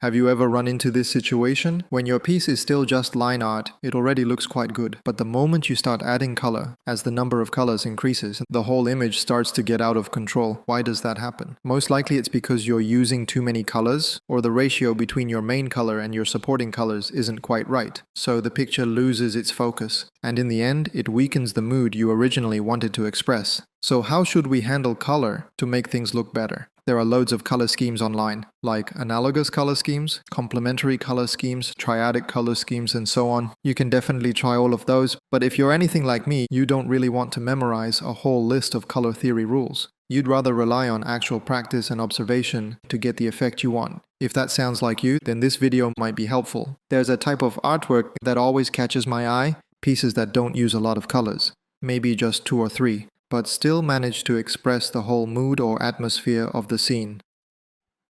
Have you ever run into this situation? When your piece is still just line art, it already looks quite good. But the moment you start adding color, as the number of colors increases, the whole image starts to get out of control. Why does that happen? Most likely it's because you're using too many colors, or the ratio between your main color and your supporting colors isn't quite right. So the picture loses its focus. And in the end, it weakens the mood you originally wanted to express. So how should we handle color to make things look better? There are loads of color schemes online, like analogous color schemes, complementary color schemes, triadic color schemes, and so on. You can definitely try all of those, but if you're anything like me, you don't really want to memorize a whole list of color theory rules. You'd rather rely on actual practice and observation to get the effect you want. If that sounds like you, then this video might be helpful. There's a type of artwork that always catches my eye, pieces that don't use a lot of colors, maybe just 2 or 3. But still manage to express the whole mood or atmosphere of the scene.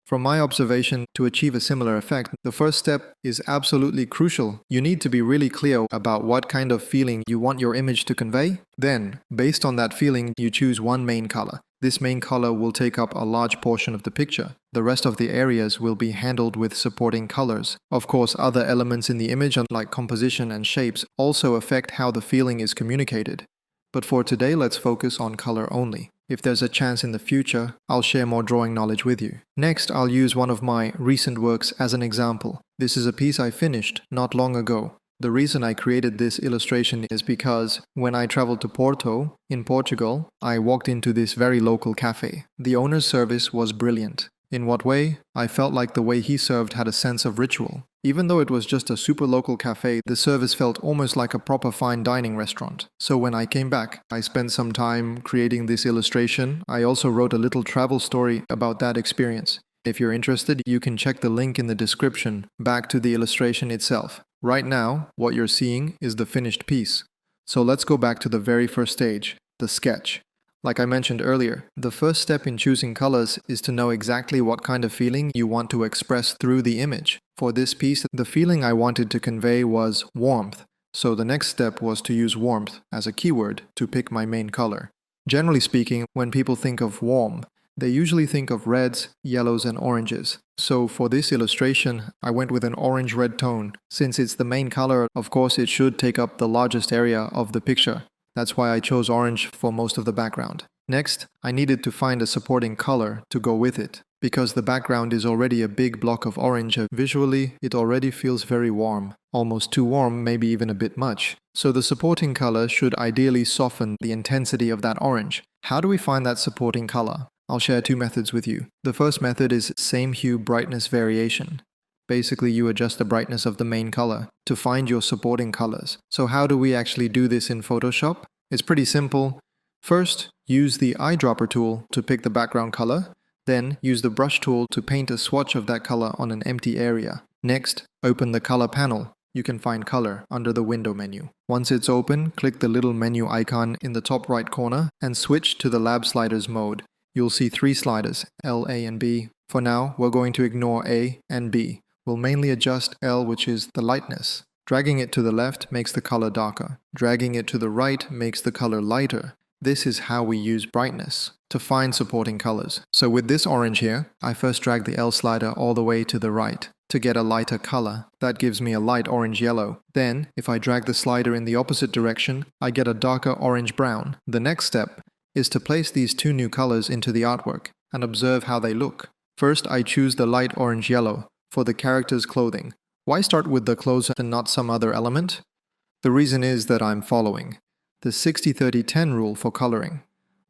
From my observation, to achieve a similar effect, the first step is absolutely crucial. You need to be really clear about what kind of feeling you want your image to convey. Then, based on that feeling, you choose one main color. This main color will take up a large portion of the picture. The rest of the areas will be handled with supporting colors. Of course, other elements in the image, like composition and shapes, also affect how the feeling is communicated. But for today, let's focus on color only. If there's a chance in the future, I'll share more drawing knowledge with you. Next, I'll use one of my recent works as an example. This is a piece I finished not long ago. The reason I created this illustration is because when I traveled to Porto, in Portugal, I walked into this very local café. The owner's service was brilliant. In what way? I felt like the way he served had a sense of ritual. Even though it was just a super local cafe, the service felt almost like a proper fine dining restaurant. So when I came back, I spent some time creating this illustration. I also wrote a little travel story about that experience. If you're interested, you can check the link in the description back to the illustration itself. Right now, what you're seeing is the finished piece. So let's go back to the very first stage, the sketch. Like I mentioned earlier, the first step in choosing colors is to know exactly what kind of feeling you want to express through the image. For this piece, the feeling I wanted to convey was warmth, so the next step was to use warmth as a keyword to pick my main color. Generally speaking, when people think of warm, they usually think of reds, yellows, and oranges. So for this illustration, I went with an orange-red tone. Since it's the main color, of course it should take up the largest area of the picture. That's why I chose orange for most of the background. Next, I needed to find a supporting color to go with it. Because the background is already a big block of orange, visually it already feels very warm. Almost too warm, maybe even a bit much. So the supporting color should ideally soften the intensity of that orange. How do we find that supporting color? I'll share 2 methods with you. The first method is Same-hue brightness variation. Basically, you adjust the brightness of the main color to find your supporting colors. So how do we actually do this in Photoshop? It's pretty simple. First, use the eyedropper tool to pick the background color. Then, use the brush tool to paint a swatch of that color on an empty area. Next, open the color panel. You can find color under the window menu. Once it's open, click the little menu icon in the top right corner and switch to the lab sliders mode. You'll see 3 sliders, L, A, and B. For now, we're going to ignore A and B. We'll mainly adjust L, which is the lightness. Dragging it to the left makes the color darker. Dragging it to the right makes the color lighter. This is how we use brightness to find supporting colors. So with this orange here, I first drag the L slider all the way to the right to get a lighter color. That gives me a light orange-yellow. Then, if I drag the slider in the opposite direction, I get a darker orange-brown. The next step is to place these 2 new colors into the artwork and observe how they look. First, I choose the light orange-yellow for the character's clothing. Why start with the clothes and not some other element? The reason is that I'm following the 60-30-10 rule for coloring.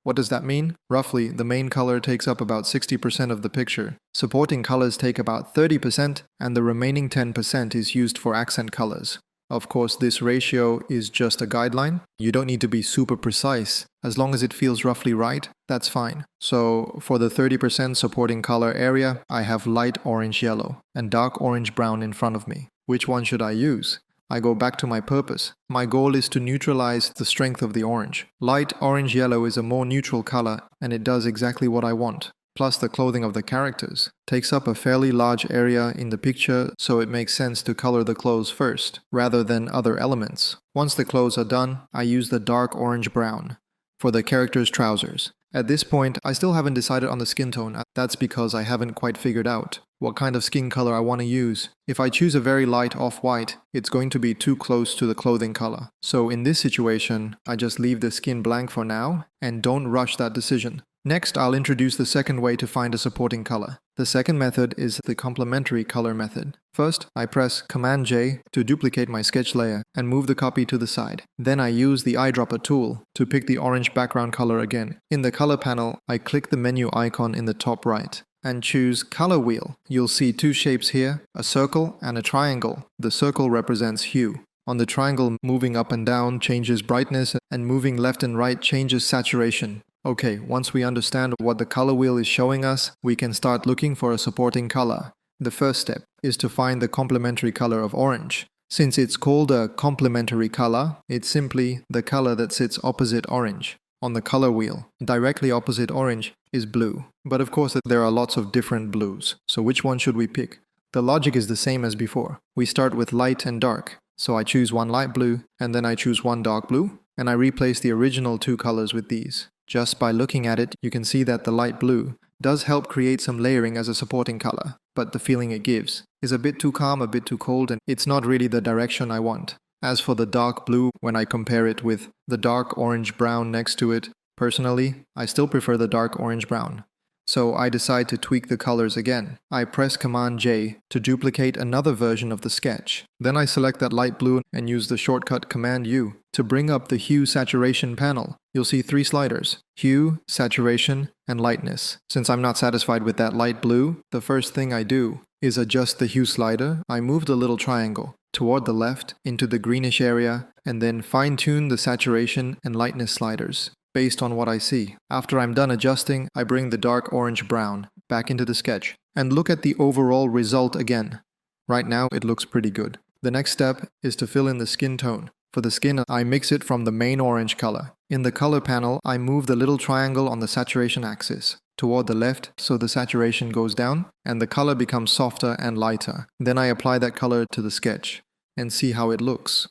What does that mean? Roughly, the main color takes up about 60% of the picture. Supporting colors take about 30%, and the remaining 10% is used for accent colors. Of course, this ratio is just a guideline. You don't need to be super precise. As long as it feels roughly right, that's fine. So for the 30% supporting color area, I have light orange-yellow and dark orange-brown in front of me. Which one should I use? I go back to my purpose. My goal is to neutralize the strength of the orange. Light orange-yellow is a more neutral color, and it does exactly what I want. Plus the clothing of the characters takes up a fairly large area in the picture, so it makes sense to color the clothes first, rather than other elements. Once the clothes are done, I use the dark orange-brown for the character's trousers. At this point, I still haven't decided on the skin tone. That's because I haven't quite figured out what kind of skin color I want to use. If I choose a very light off-white, it's going to be too close to the clothing color. So in this situation, I just leave the skin blank for now and don't rush that decision. Next, I'll introduce the second way to find a supporting color. The second method is the complementary color method. First, I press Command-J to duplicate my sketch layer and move the copy to the side. Then I use the eyedropper tool to pick the orange background color again. In the color panel, I click the menu icon in the top right and choose Color Wheel. You'll see two shapes here, a circle and a triangle. The circle represents hue. On the triangle, moving up and down changes brightness, and moving left and right changes saturation. Okay, once we understand what the color wheel is showing us, we can start looking for a supporting color. The first step is to find the complementary color of orange. Since it's called a complementary color, it's simply the color that sits opposite orange. On the color wheel, directly opposite orange is blue. But of course there are lots of different blues, so which one should we pick? The logic is the same as before. We start with light and dark. So I choose one light blue, and then I choose one dark blue, and I replace the original two colors with these. Just by looking at it, you can see that the light blue does help create some layering as a supporting color, but the feeling it gives is a bit too calm, a bit too cold, and it's not really the direction I want. As for the dark blue, when I compare it with the dark orange-brown next to it, personally, I still prefer the dark orange-brown. So I decide to tweak the colors again. I press Command-J to duplicate another version of the sketch. Then I select that light blue and use the shortcut Command-U to bring up the Hue Saturation panel. You'll see three sliders: Hue, Saturation, and Lightness. Since I'm not satisfied with that light blue, the first thing I do is adjust the hue slider. I move the little triangle toward the left into the greenish area and then fine-tune the saturation and lightness sliders based on what I see. After I'm done adjusting, I bring the dark orange-brown back into the sketch and look at the overall result again. Right now, it looks pretty good. The next step is to fill in the skin tone. For the skin, I mix it from the main orange color. In the color panel, I move the little triangle on the saturation axis toward the left so the saturation goes down and the color becomes softer and lighter. Then I apply that color to the sketch and see how it looks.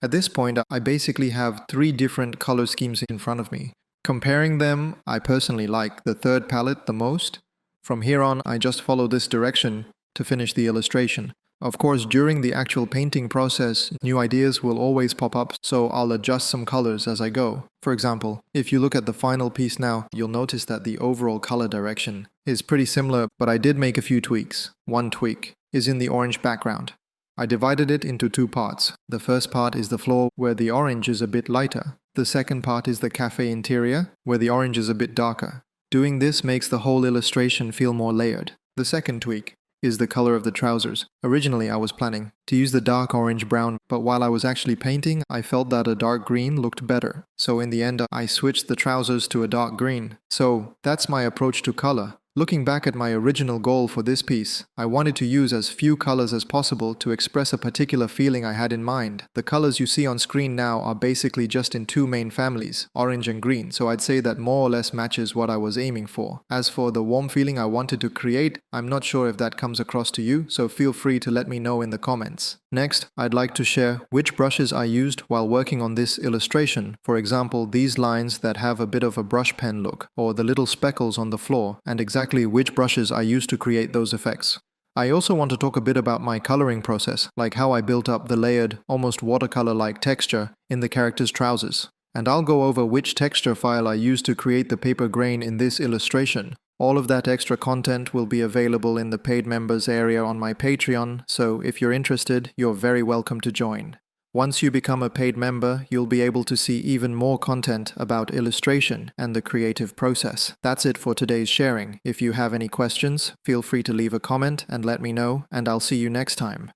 At this point, I basically have three different color schemes in front of me. Comparing them, I personally like the third palette the most. From here on, I just follow this direction to finish the illustration. Of course, during the actual painting process, new ideas will always pop up, so I'll adjust some colors as I go. For example, if you look at the final piece now, you'll notice that the overall color direction is pretty similar, but I did make a few tweaks. One tweak is in the orange background. I divided it into two parts. The first part is the floor, where the orange is a bit lighter. The second part is the cafe interior, where the orange is a bit darker. Doing this makes the whole illustration feel more layered. The second tweak is the color of the trousers. Originally, I was planning to use the dark orange-brown, but while I was actually painting, I felt that a dark green looked better. So in the end, I switched the trousers to a dark green. So that's my approach to color. Looking back at my original goal for this piece, I wanted to use as few colors as possible to express a particular feeling I had in mind. The colors you see on screen now are basically just in two main families, orange and green, so I'd say that more or less matches what I was aiming for. As for the warm feeling I wanted to create, I'm not sure if that comes across to you, so feel free to let me know in the comments. Next, I'd like to share which brushes I used while working on this illustration. For example, these lines that have a bit of a brush pen look, or the little speckles on the floor, and exactly which brushes I used to create those effects. I also want to talk a bit about my coloring process, like how I built up the layered, almost watercolor-like texture in the character's trousers. And I'll go over which texture file I used to create the paper grain in this illustration. All of that extra content will be available in the paid members area on my Patreon, so if you're interested, you're very welcome to join. Once you become a paid member, you'll be able to see even more content about illustration and the creative process. That's it for today's sharing. If you have any questions, feel free to leave a comment and let me know, and I'll see you next time.